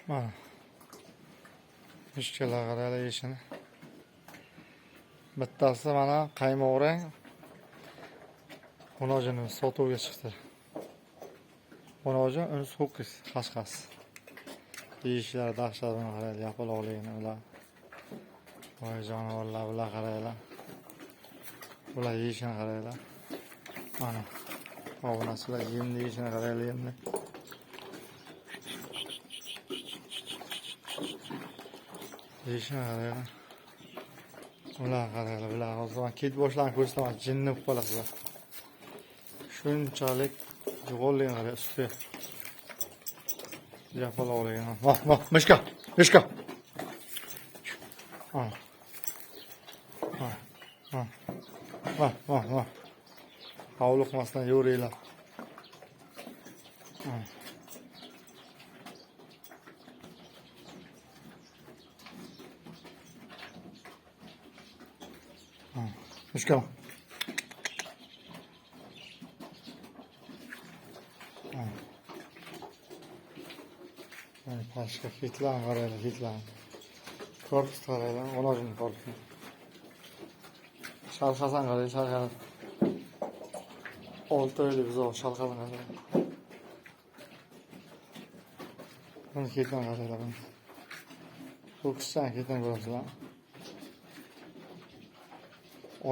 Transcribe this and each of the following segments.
Mana mushkillar qaraylar yeyishini. Bittasi mana qaymoq rang. Unojini sotuvga chiqdi. Unojin uni ho'kiz, xashxas. Yeyishlari dahshatini qaraylar, yapaloqligini ular. Voy jonivorlar bular qaraylar. Bular yeyishini qaraylar. Mana obunachilar yemni yeyishini qaraylar yemni. Yeyishini qaraylar. Ular qaraylar, bular hozir ketib boshlarini ko'rsataman, jinni bo'lib qolasizlar. Shunchalik yo'g'onligini qaraylar ustiga. Yapaloqligini. Vah, mishka. Vah. Hovliqmasdan yo'ringlar. Mishka. Pashka hitlan qaraylar, hitlan. Korpus qaraylar, onojin korpus. Shalqasan qaraylar, shalqasan. 6 oylik buzoq shalqasan qaraylar. Buni hitlan qaraylar. Ho'kizchan hitlan ko'rasizlar.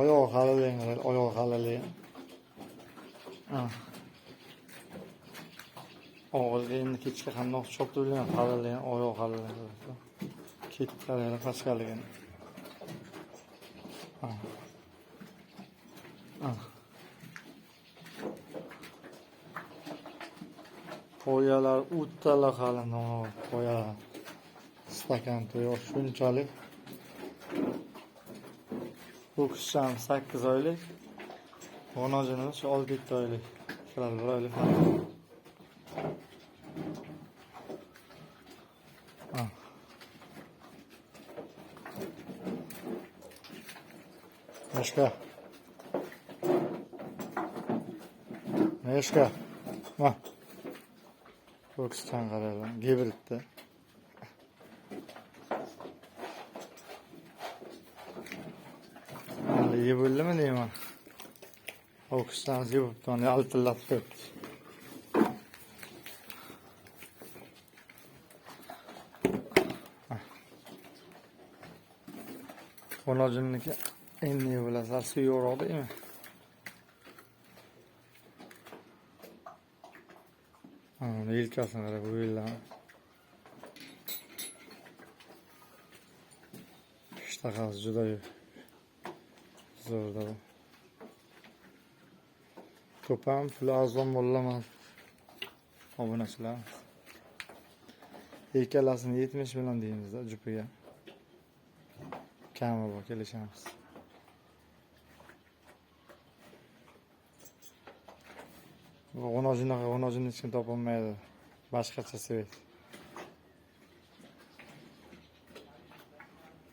Oyoq halilang qaraylar, oyoq halilang. Og'ilga endi kechga qandoq chopdi bilmayman, halilang, oyoq halilang. Ketib qaraylar pashkaligini. Qo'yalar o'ttala qalin, qo'yalar. Stakan to'yoq shunchalik. Ho'kizcham 8 oylik. Onojinimiz 6 oylik. Shular 1 oylik. Mishka. Ma. Ho'kizchan qaraylar, gibridda. Yeb bo'ldimi deyman. Ho'kizchan yebibdi, uni altillab qo'yibdi. Onojinniki endi bilasizlar, suyuqroq deymi? Yelkasini qarab, bu yillar. Ishtahasi juda zo'rda bu. Ko'p ham puli arzon bo'laman. Obunachilar. Ikkalasini 70 million deymiz-da jupiga. Kami bor, kelishamiz. Bu onojinni hech kim topolmaydi. Boshqacha svet.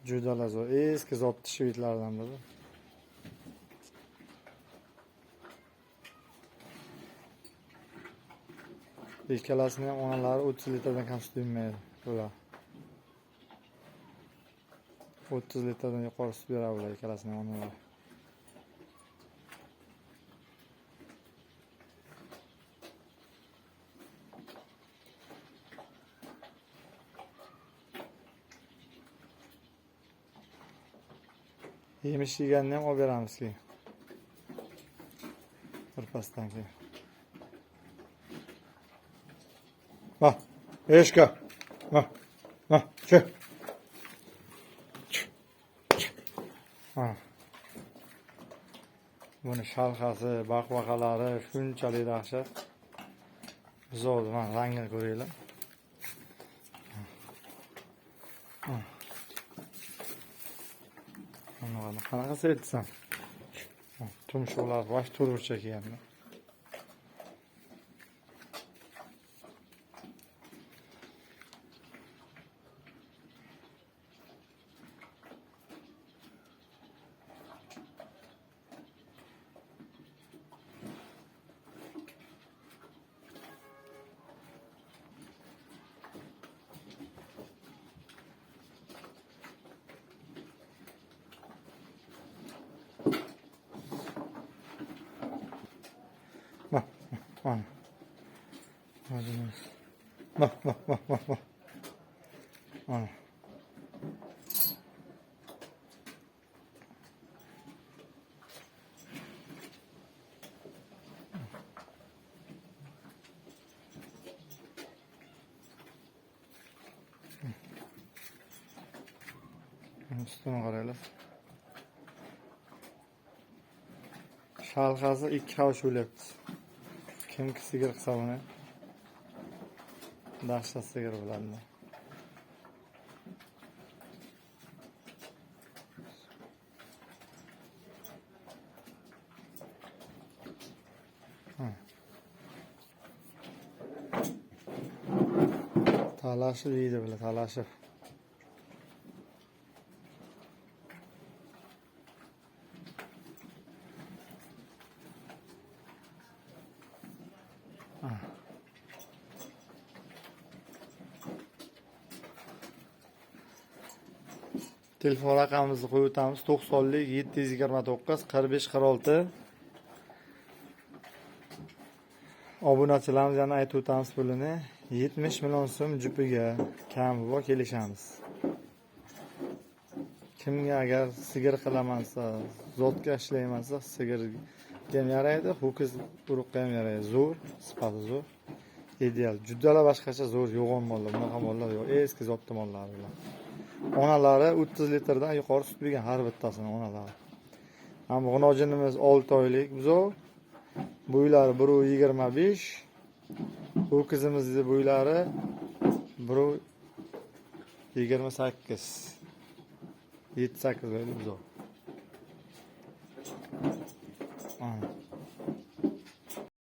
Juda zo'r. Eski zotli shvetlardan biri. Ikkalasini ham onalari 30 litrdan kam sut bermaydi. Ular 30 litrdan yuqori sut beradi ular ikkalasini onalari. Yemiş yeganini ham olib beramiz keyin. Birpasdan keyin. Va, eshka. Va, chiq. Buni shalqasi, baqbaqalari shunchalik dahshat. Zo'r, mana rangini ko'ringlar. Mana qanaqa sevdsan? Tumshuqlar bosh turburcha kiygan. Ana. Hozimiz. Bak. Ana. Üstüne qaraylar. Shalqasi 2 havuch o'lyapti. Kimki sigir qilsa buni dahshat sigir bo'ladi. Talashib yeydi bular, talashib. Telefon raqamimizni qo'yib o'tamiz. 90lik 729 45 46. Obunachilarimiz yana aytib o'tamiz pulini 70 million so'm jupiga kam bor kelishamiz. Kimga agar sigir qilamansa, zotga ishlaymansa, sigirga ham yaraydi, ho'kiz urug'ga ham yaraydi. Zo'r, sifati zo'r. Ideal. Juddalar boshqacha zo'r yo'g'on mollar, bunaqa mollar yo'q. Eski zotli mollar bular. Onalari 30 litrdan yuqori sut bergan har bittasini onalari. Ham g'unojinimiz 6 oylik buzov. Bo'ylari 1.25. Ho'kizimizning bo'ylari 1.28. 7-8 oylik buzov.